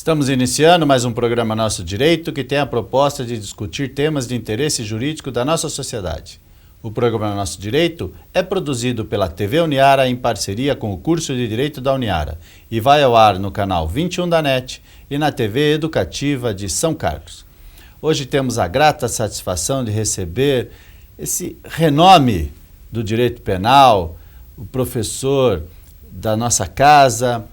Estamos iniciando mais um programa Nosso Direito, que tem a proposta de discutir temas de interesse jurídico da nossa sociedade. O programa Nosso Direito é produzido pela TV Uniara em parceria com o curso de Direito da Uniara e vai ao ar no canal 21 da NET e na TV Educativa de São Carlos. Hoje temos a grata satisfação de receber esse renome do direito penal, o professor da nossa casa,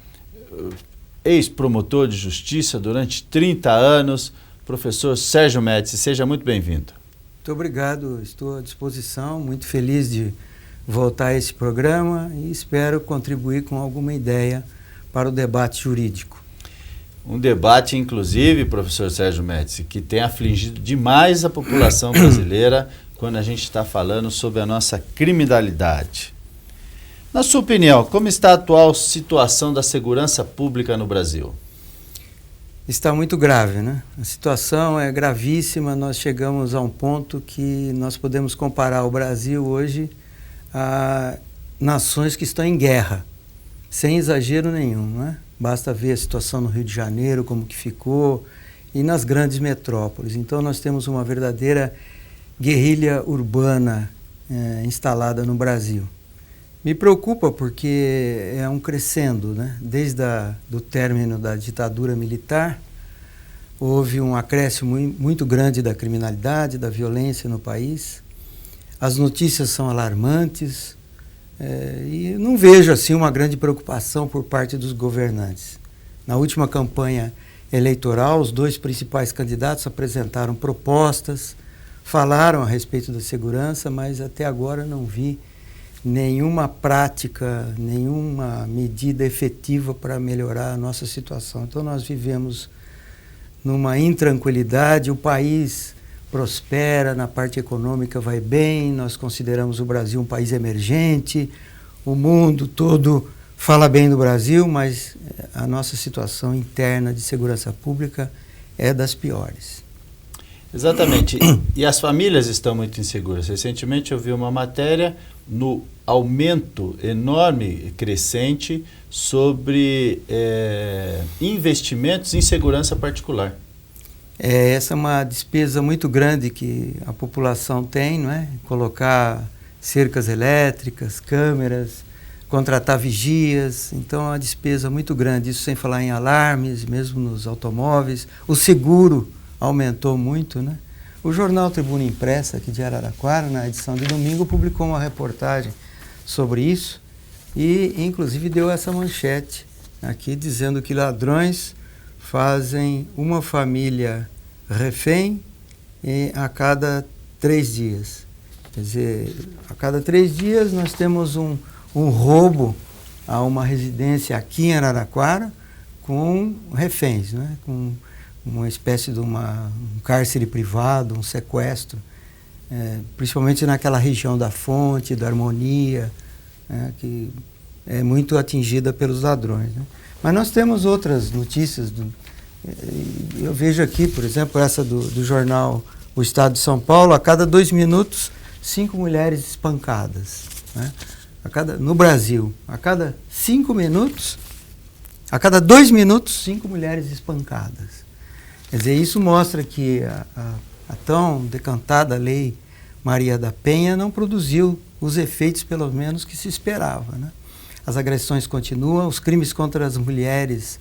ex-promotor de justiça durante 30 anos, professor Sérgio Médici. Seja muito bem-vindo. Muito obrigado, estou à disposição, muito feliz de voltar a esse programa e espero contribuir com alguma ideia para o debate jurídico. Um debate, inclusive, professor Sérgio Médici, que tem afligido demais a população brasileira quando a gente está falando sobre a nossa criminalidade. Na sua opinião, como está a atual situação da segurança pública no Brasil? Está muito grave, né? A situação é gravíssima, nós chegamos a um ponto que nós podemos comparar o Brasil hoje a nações que estão em guerra, sem exagero nenhum, né? Basta ver a situação no Rio de Janeiro, como que ficou, e nas grandes metrópoles. Então nós temos uma verdadeira guerrilha urbana instalada no Brasil. Me preocupa porque é um crescendo, né? Desde o término da ditadura militar, houve um acréscimo muito grande da criminalidade, da violência no país. As notícias são alarmantes e não vejo assim uma grande preocupação por parte dos governantes. Na última campanha eleitoral, os dois principais candidatos apresentaram propostas, falaram a respeito da segurança, mas até agora não vi nenhuma prática, nenhuma medida efetiva para melhorar a nossa situação. Então nós vivemos numa intranquilidade, o país prospera, na parte econômica vai bem, nós consideramos o Brasil um país emergente, o mundo todo fala bem do Brasil, mas a nossa situação interna de segurança pública é das piores. Exatamente. E as famílias estão muito inseguras. Recentemente eu vi uma matéria no aumento enorme, crescente, sobre investimentos em segurança particular. Essa é uma despesa muito grande que a população tem, não é? Colocar cercas elétricas, câmeras, contratar vigias, então é uma despesa muito grande. Isso sem falar em alarmes, mesmo nos automóveis. O seguro aumentou muito, né? O jornal Tribuna Impressa, aqui de Araraquara, na edição de domingo, publicou uma reportagem sobre isso e, inclusive, deu essa manchete aqui, dizendo que ladrões fazem uma família refém a cada 3 dias. Quer dizer, a cada 3 dias nós temos um roubo a uma residência aqui em Araraquara com reféns, né? Com uma espécie de um cárcere privado, um sequestro, principalmente naquela região da Fonte, da Harmonia, que é muito atingida pelos ladrões, né? Mas nós temos outras notícias. Eu vejo aqui, por exemplo, essa do jornal O Estado de São Paulo: a cada 2 minutos, 5 mulheres espancadas, né? No Brasil, a cada 5 minutos, a cada 2 minutos, 5 mulheres espancadas. Quer dizer, isso mostra que a tão decantada lei Maria da Penha não produziu os efeitos, pelo menos, que se esperava, né? As agressões continuam, os crimes contra as mulheres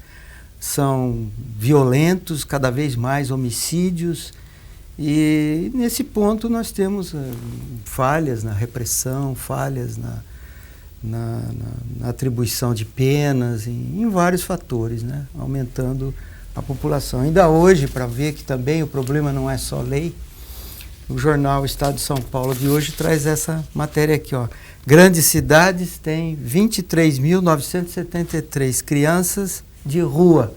são violentos, cada vez mais homicídios, e nesse ponto nós temos falhas na repressão, falhas na atribuição de penas, em vários fatores, né? Aumentando a população. Ainda hoje, para ver que também o problema não é só lei, o jornal Estado de São Paulo de hoje traz essa matéria aqui, ó. Grandes cidades têm 23.973 crianças de rua.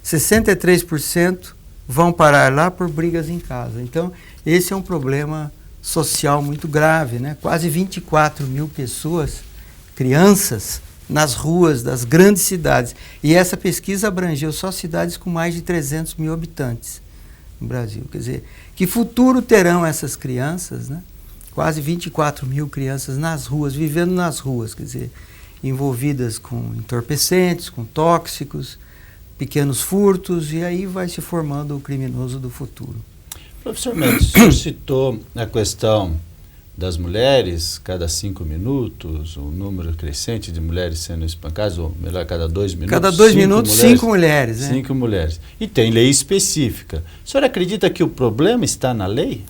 63% vão parar lá por brigas em casa. Então, esse é um problema social muito grave, né? Quase 24 mil pessoas, crianças, nas ruas das grandes cidades. E essa pesquisa abrangeu só cidades com mais de 300 mil habitantes no Brasil. Quer dizer, que futuro terão essas crianças, né? Quase 24 mil crianças nas ruas, vivendo nas ruas, quer dizer, envolvidas com entorpecentes, com tóxicos, pequenos furtos, e aí vai se formando o criminoso do futuro. Professor Mendes, o senhor citou a questão das mulheres, cada 5 minutos, o número crescente de mulheres sendo espancadas, ou melhor, cada 2 minutos. Cada 2 minutos, 5 mulheres. 5 mulheres. E tem lei específica. O senhor acredita que o problema está na lei?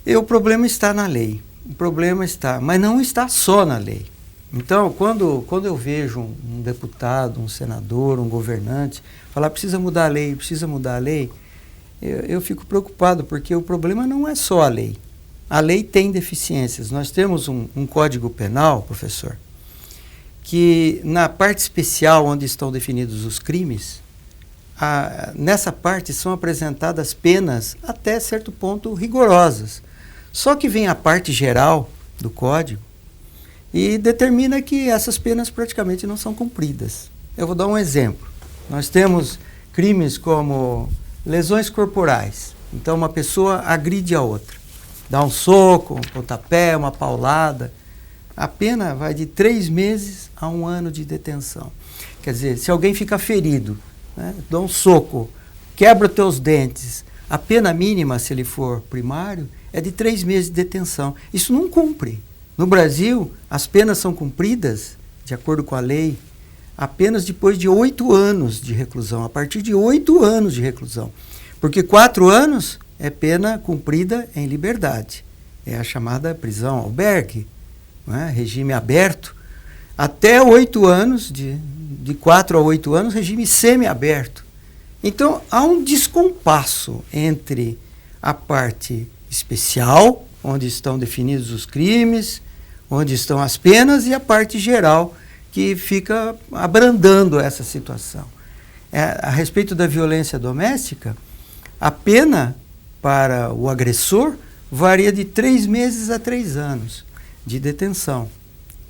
O problema está na lei. O problema está, mas não está só na lei. Então, quando eu vejo um deputado, um senador, um governante falar precisa mudar a lei, eu fico preocupado, porque o problema não é só a lei. A lei tem deficiências. Nós temos um Código Penal, professor, que na parte especial onde estão definidos os crimes, nessa parte são apresentadas penas até certo ponto rigorosas. Só que vem a parte geral do Código e determina que essas penas praticamente não são cumpridas. Eu vou dar um exemplo. Nós temos crimes como lesões corporais. Então, uma pessoa agride a outra. Dá um soco, um pontapé, uma paulada. A pena vai de 3 meses a 1 ano de detenção. Quer dizer, se alguém fica ferido, né, dá um soco, quebra os teus dentes, a pena mínima, se ele for primário, é de 3 meses de detenção. Isso não cumpre. No Brasil, as penas são cumpridas, de acordo com a lei, apenas depois de 8 anos de reclusão, a partir de 8 anos de reclusão. Porque 4 anos é pena cumprida em liberdade. É a chamada prisão albergue, não é? Regime aberto. Até 8 anos, de 4 a 8 anos, regime semiaberto. Então, há um descompasso entre a parte especial, onde estão definidos os crimes, onde estão as penas, e a parte geral, que fica abrandando essa situação. A respeito da violência doméstica, a pena para o agressor varia de 3 meses a 3 anos de detenção.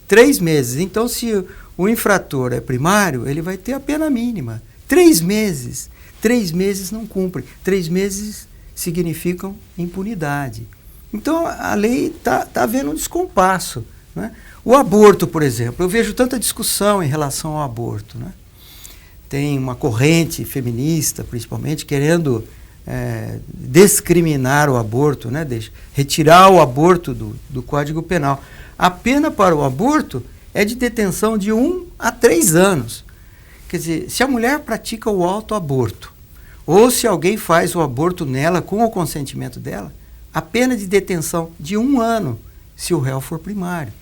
3 meses. Então, se o infrator é primário, ele vai ter a pena mínima. 3 meses. 3 meses não cumpre. 3 meses significam impunidade. Então, a lei está havendo um descompasso, né? O aborto, por exemplo, eu vejo tanta discussão em relação ao aborto, né? Tem uma corrente feminista, principalmente, querendo discriminar o aborto, né? Retirar o aborto do Código Penal. A pena para o aborto é de detenção de 1 a 3 anos. Quer dizer, se a mulher pratica o autoaborto, ou se alguém faz o aborto nela com o consentimento dela, a pena de detenção de 1 ano, se o réu for primário.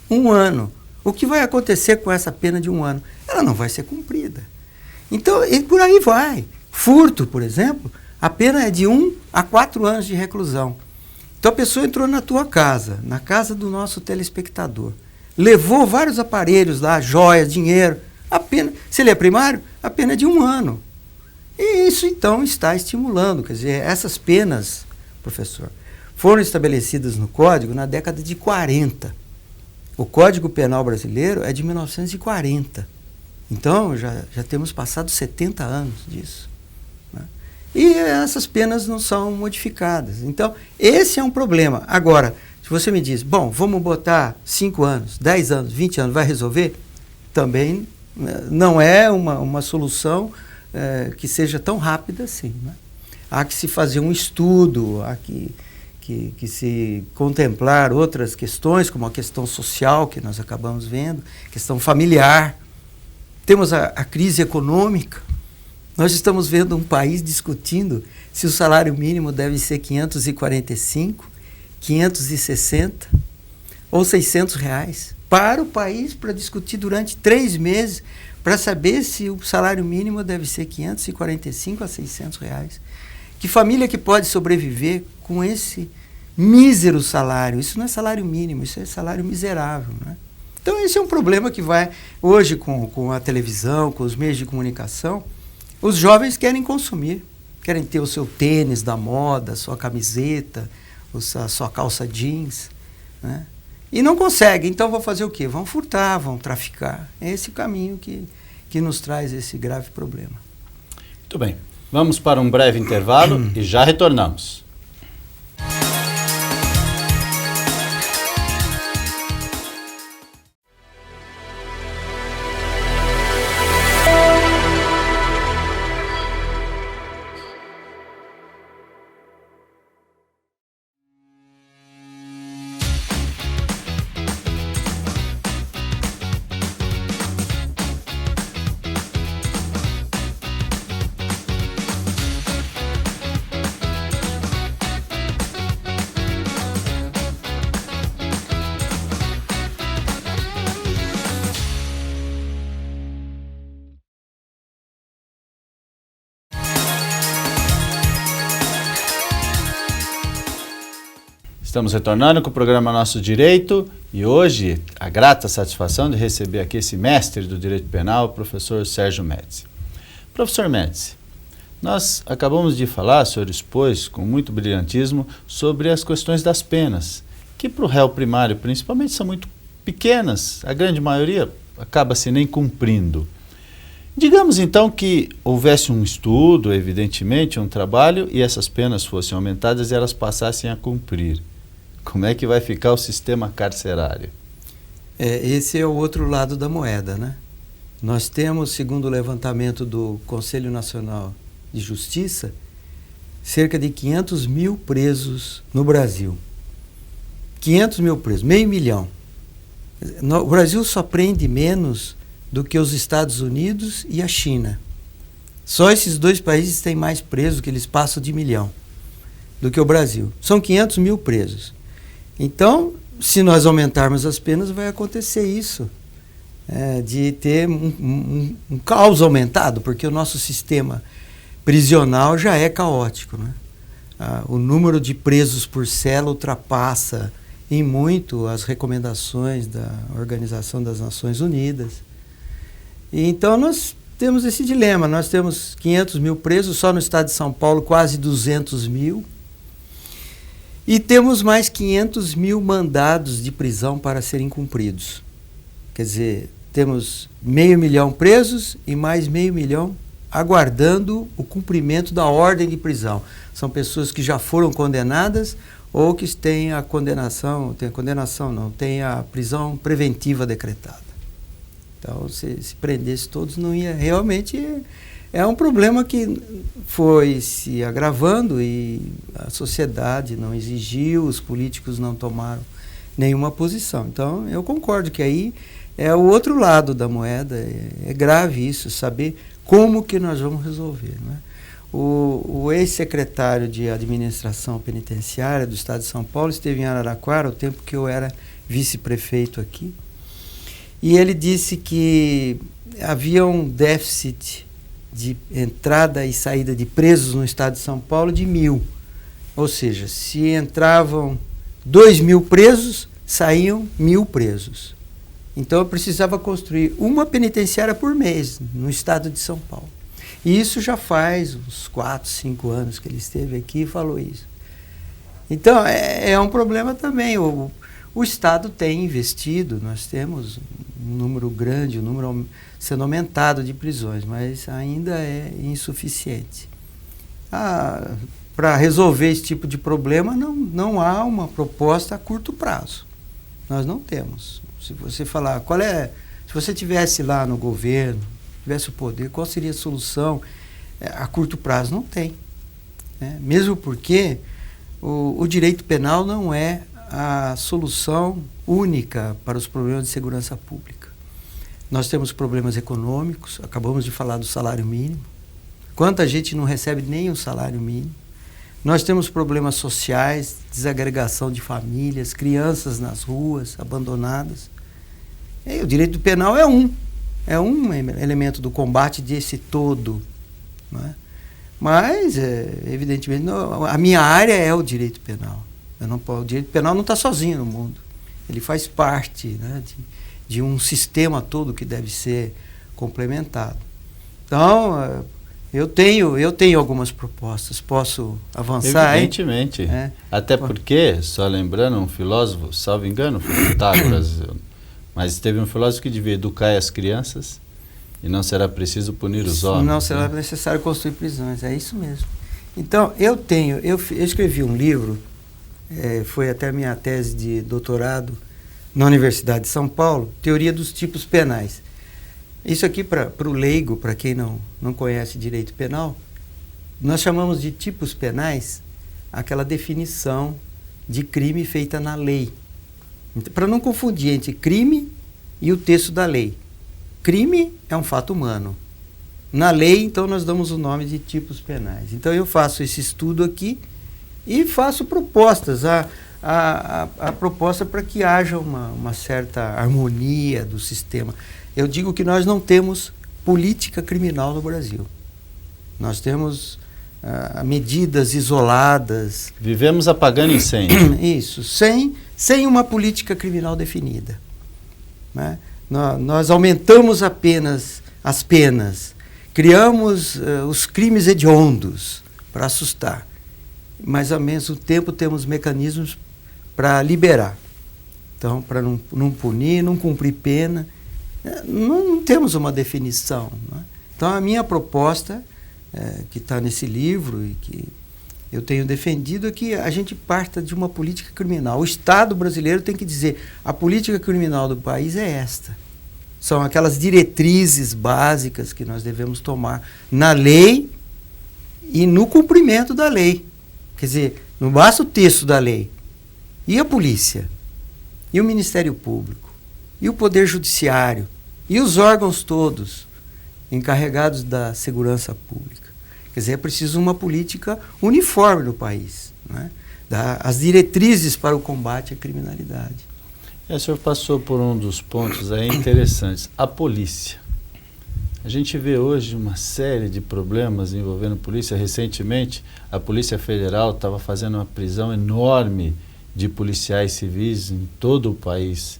1 ano. O que vai acontecer com essa pena de 1 ano? Ela não vai ser cumprida. Então, e por aí vai. Furto, por exemplo, a pena é de 1 a 4 anos de reclusão. Então, a pessoa entrou na tua casa, na casa do nosso telespectador, levou vários aparelhos lá, joias, dinheiro. A pena, se ele é primário, a pena é de 1 ano. E isso, então, está estimulando. Quer dizer, essas penas, professor, foram estabelecidas no Código na década de 40. O Código Penal brasileiro é de 1940. Então, já temos passado 70 anos disso, né? E essas penas não são modificadas. Então, esse é um problema. Agora, se você me diz, bom, vamos botar 5 anos, 10 anos, 20 anos, vai resolver? Também não é uma solução que seja tão rápida assim, né? Há que se fazer um estudo, há que se contemplar outras questões, como a questão social que nós acabamos vendo, questão familiar. Temos a crise econômica. Nós estamos vendo um país discutindo se o salário mínimo deve ser 545, 560 ou 600 reais. Para o país, para discutir durante 3 meses, para saber se o salário mínimo deve ser 545 a 600 reais. Que família que pode sobreviver com esse mísero salário? Isso não é salário mínimo, isso é salário miserável, né? Então, esse é um problema que vai, hoje, com a televisão, com os meios de comunicação, os jovens querem consumir, querem ter o seu tênis da moda, a sua camiseta, a sua calça jeans, né? E não conseguem, então vão fazer o quê? Vão furtar, vão traficar. É esse o caminho que nos traz esse grave problema. Muito bem. Vamos para um breve intervalo e já retornamos. Estamos retornando com o programa Nosso Direito e hoje a grata satisfação de receber aqui esse mestre do direito penal, o professor Sérgio Médici. Professor Médici, nós acabamos de falar, o senhor expôs com muito brilhantismo sobre as questões das penas, que para o réu primário principalmente são muito pequenas, a grande maioria acaba se nem cumprindo. Digamos então que houvesse um estudo, evidentemente, um trabalho, e essas penas fossem aumentadas e elas passassem a cumprir. Como é que vai ficar o sistema carcerário? Esse é o outro lado da moeda, né? Nós temos, segundo o levantamento do Conselho Nacional de Justiça, cerca de 500 mil presos no Brasil. 500 mil presos, 500 mil. O Brasil só prende menos do que os Estados Unidos e a China. Só esses dois países têm mais presos, que eles passam de 1 milhão, do que o Brasil. São 500 mil presos. Então, se nós aumentarmos as penas, vai acontecer isso, de ter um caos aumentado, porque o nosso sistema prisional já é caótico, né? O número de presos por cela ultrapassa em muito as recomendações da Organização das Nações Unidas. E então nós temos esse dilema, nós temos 500 mil presos, só no estado de São Paulo quase 200 mil, e temos mais 500 mil mandados de prisão para serem cumpridos. Quer dizer, temos 500 mil presos e mais 500 mil aguardando o cumprimento da ordem de prisão. São pessoas que já foram condenadas ou que têm a condenação, tem a prisão preventiva decretada. Então, se prendesse todos, não ia. Realmente é um problema que foi se agravando e a sociedade não exigiu, os políticos não tomaram nenhuma posição. Então, eu concordo que aí é o outro lado da moeda. É grave isso, saber como que nós vamos resolver, né? O ex-secretário de Administração Penitenciária do Estado de São Paulo esteve em Araraquara, o tempo que eu era vice-prefeito aqui, e ele disse que havia um déficit de entrada e saída de presos no Estado de São Paulo de 1.000. Ou seja, se entravam 2.000 presos, saíam 1.000 presos. Então eu precisava construir uma penitenciária por mês no Estado de São Paulo. E isso já faz uns 4, 5 anos que ele esteve aqui e falou isso. Então, é um problema também. O Estado tem investido, nós temos um número grande, um número sendo aumentado de prisões, mas ainda é insuficiente. Para resolver esse tipo de problema, não há uma proposta a curto prazo. Nós não temos. Se você falar, se você estivesse lá no governo, tivesse o poder, qual seria a solução a curto prazo? Não tem, né? Mesmo porque o direito penal não é a solução única para os problemas de segurança pública. Nós temos problemas econômicos, acabamos de falar do salário mínimo. Quanta gente não recebe nem o salário mínimo? Nós temos problemas sociais, desagregação de famílias, crianças nas ruas, abandonadas. E o direito penal é um elemento do combate desse todo, né? Mas, evidentemente, a minha área é o direito penal. O direito penal não está sozinho no mundo. Ele faz parte, né, de um sistema todo que deve ser complementado. Então, eu tenho algumas propostas. Posso avançar? Evidentemente. Até porque, só lembrando, um filósofo, salvo engano, foi Pitágoras, mas teve um filósofo que devia educar as crianças e não será preciso punir os homens. Não será necessário construir prisões, é isso mesmo. Então, eu escrevi um livro, foi até a minha tese de doutorado na Universidade de São Paulo, Teoria dos Tipos Penais. Isso aqui, para o leigo, para quem não conhece direito penal, nós chamamos de tipos penais aquela definição de crime feita na lei. Para não confundir entre crime e o texto da lei. Crime é um fato humano. Na lei, então, nós damos o nome de tipos penais. Então, eu faço esse estudo aqui e faço propostas. A proposta para que haja uma certa harmonia do sistema. Eu digo que nós não temos política criminal no Brasil. Nós temos medidas isoladas. Vivemos apagando incêndio. Isso, sem uma política criminal definida. Né? Nós aumentamos apenas as penas, criamos os crimes hediondos para assustar, mas ao mesmo tempo temos mecanismos para liberar. Então, para não punir, não cumprir pena, não temos uma definição. Né? Então, a minha proposta, que está nesse livro e que eu tenho defendido, é que a gente parta de uma política criminal. O Estado brasileiro tem que dizer, a política criminal do país é esta. São aquelas diretrizes básicas que nós devemos tomar na lei e no cumprimento da lei. Quer dizer, não basta o texto da lei. E a polícia? E o Ministério Público? E o Poder Judiciário? E os órgãos todos encarregados da segurança pública? Quer dizer, é preciso uma política uniforme no país, né? As diretrizes para o combate à criminalidade. O senhor passou por um dos pontos aí interessantes, a polícia. A gente vê hoje uma série de problemas envolvendo polícia. Recentemente, a Polícia Federal estava fazendo uma prisão enorme de policiais civis em todo o país.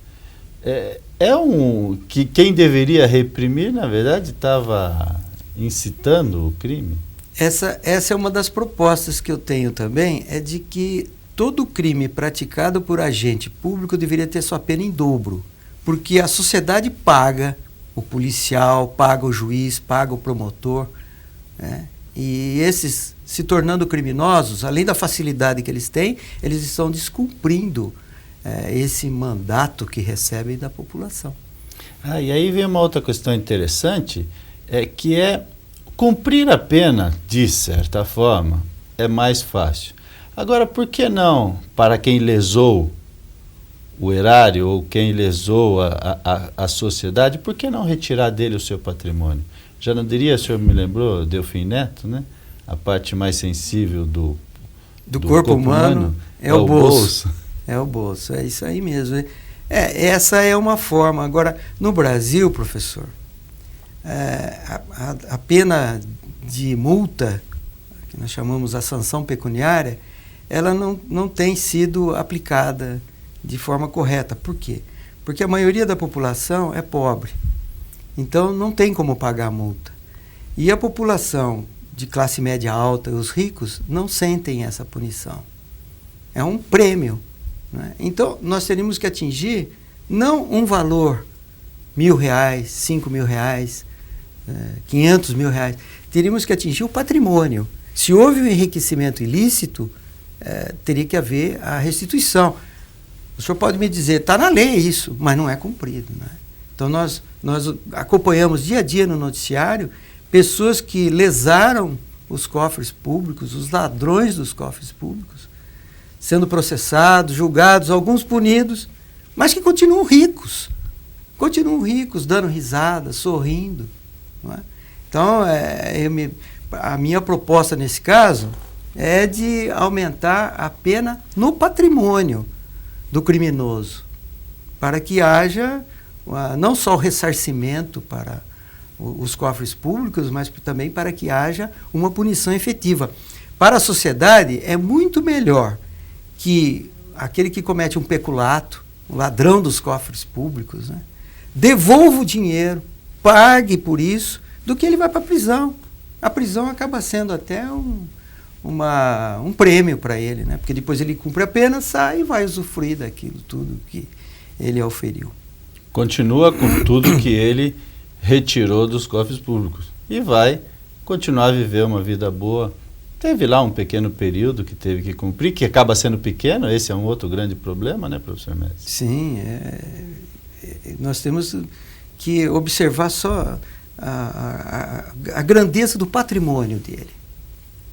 Que quem deveria reprimir, na verdade, estava incitando o crime? Essa é uma das propostas que eu tenho também, é de que todo crime praticado por agente público deveria ter sua pena em dobro, porque a sociedade paga o policial, paga o juiz, paga o promotor, né? E esses, se tornando criminosos, além da facilidade que eles têm, eles estão descumprindo esse mandato que recebem da população. E aí vem uma outra questão interessante, que é cumprir a pena, de certa forma, é mais fácil. Agora, por que não, para quem lesou o erário ou quem lesou a sociedade, por que não retirar dele o seu patrimônio? Já não diria, o senhor me lembrou, Delfim Neto, né? A parte mais sensível do corpo humano é o bolso. É o bolso, é isso aí mesmo. Essa é uma forma. Agora, no Brasil, professor, a pena de multa, que nós chamamos a sanção pecuniária, ela não tem sido aplicada de forma correta. Por quê? Porque a maioria da população é pobre. Então, não tem como pagar a multa. E a população de classe média alta, os ricos, não sentem essa punição. É um prêmio, né? Então, nós teríamos que atingir não um valor, R$1.000, R$5.000, R$500.000. Teríamos que atingir o patrimônio. Se houve um enriquecimento ilícito, teria que haver a restituição. O senhor pode me dizer, está na lei isso, mas não é cumprido, né? Então, nós acompanhamos dia a dia no noticiário pessoas que lesaram os cofres públicos, os ladrões dos cofres públicos, sendo processados, julgados, alguns punidos, mas que continuam ricos, dando risada, sorrindo, não é? Então, a minha proposta nesse caso é de aumentar a pena no patrimônio do criminoso, para que haja não só o ressarcimento para os cofres públicos, mas também para que haja uma punição efetiva. Para a sociedade, é muito melhor que aquele que comete um peculato, o ladrão dos cofres públicos, né, devolva o dinheiro, pague por isso, do que ele vai para a prisão. A prisão acaba sendo até um prêmio para ele, né, porque depois ele cumpre a pena, sai e vai usufruir daquilo tudo que ele auferiu. Continua com tudo que ele retirou dos cofres públicos e vai continuar a viver uma vida boa. Teve lá um pequeno período que teve que cumprir, que acaba sendo pequeno, esse é um outro grande problema, né, professor Messi? Sim, nós temos que observar só a grandeza do patrimônio dele,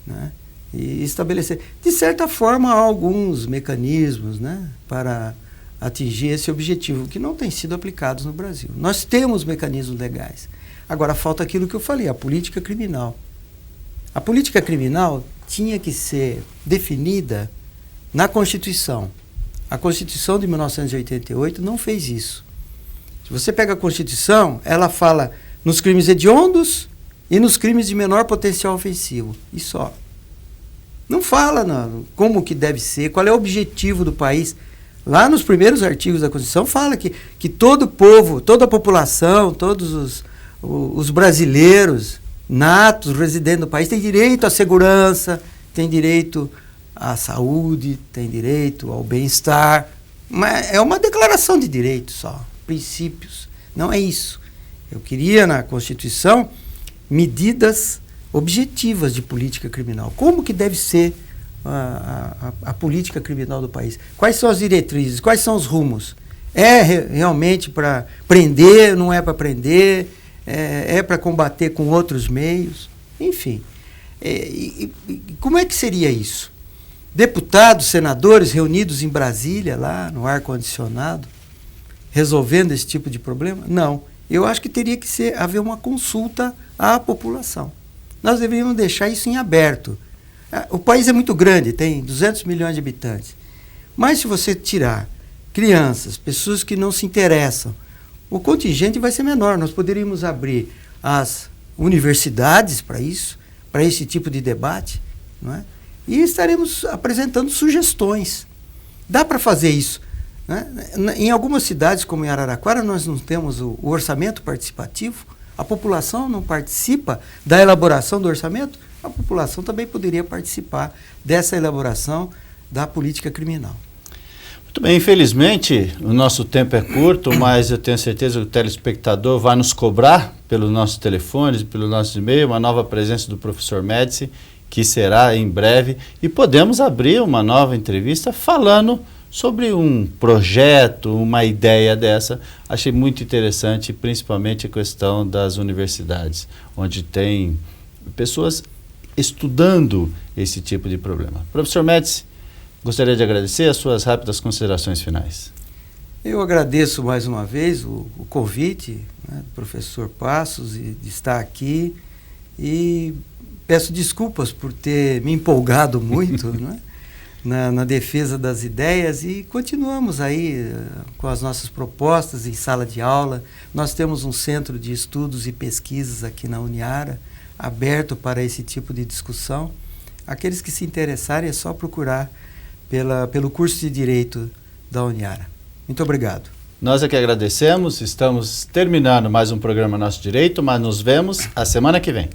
né, e estabelecer. De certa forma, há alguns mecanismos, né, para atingir esse objetivo, que não têm sido aplicados no Brasil. Nós temos mecanismos legais. Agora, falta aquilo que eu falei, a política criminal. A política criminal tinha que ser definida na Constituição. A Constituição de 1988 não fez isso. Se você pega a Constituição, ela fala nos crimes hediondos e nos crimes de menor potencial ofensivo. E só. Não fala como que deve ser, qual é o objetivo do país. Lá nos primeiros artigos da Constituição fala que todo povo, toda a população, todos os brasileiros natos, residentes do país, têm direito à segurança, têm direito à saúde, têm direito ao bem-estar. Mas é uma declaração de direitos só, princípios. Não é isso. Eu queria na Constituição medidas objetivas de política criminal. Como que deve ser a política criminal do país? Quais são as diretrizes? Quais são os rumos? É realmente para prender? Não é para prender? É para combater com outros meios? Enfim. Como é que seria isso? Deputados, senadores reunidos em Brasília, lá no ar-condicionado, resolvendo esse tipo de problema? Não. Eu acho que teria que haver uma consulta à população. Nós deveríamos deixar isso em aberto. O país é muito grande, tem 200 milhões de habitantes. Mas se você tirar crianças, pessoas que não se interessam, o contingente vai ser menor. Nós poderíamos abrir as universidades para isso, para esse tipo de debate, não é? E estaremos apresentando sugestões. Dá para fazer isso, né? Em algumas cidades, como em Araraquara, nós não temos o orçamento participativo, a população não participa da elaboração do orçamento, a população também poderia participar dessa elaboração da política criminal. Muito bem, infelizmente o nosso tempo é curto, mas eu tenho certeza que o telespectador vai nos cobrar pelos nossos telefones, pelo nosso e-mail, uma nova presença do professor Médici, que será em breve, e podemos abrir uma nova entrevista falando sobre um projeto, uma ideia dessa. Achei muito interessante, principalmente a questão das universidades, onde tem pessoas estudando esse tipo de problema. Professor Médici, gostaria de agradecer as suas rápidas considerações finais. Eu agradeço mais uma vez o convite, né, do professor Passos, de estar aqui, e peço desculpas por ter me empolgado muito né, na defesa das ideias, e continuamos aí com as nossas propostas em sala de aula. Nós temos um centro de estudos e pesquisas aqui na Uniara, aberto para esse tipo de discussão. Aqueles que se interessarem é só procurar pelo curso de Direito da Uniara. Muito obrigado. Nós é que agradecemos, estamos terminando mais um programa Nosso Direito, mas nos vemos a semana que vem.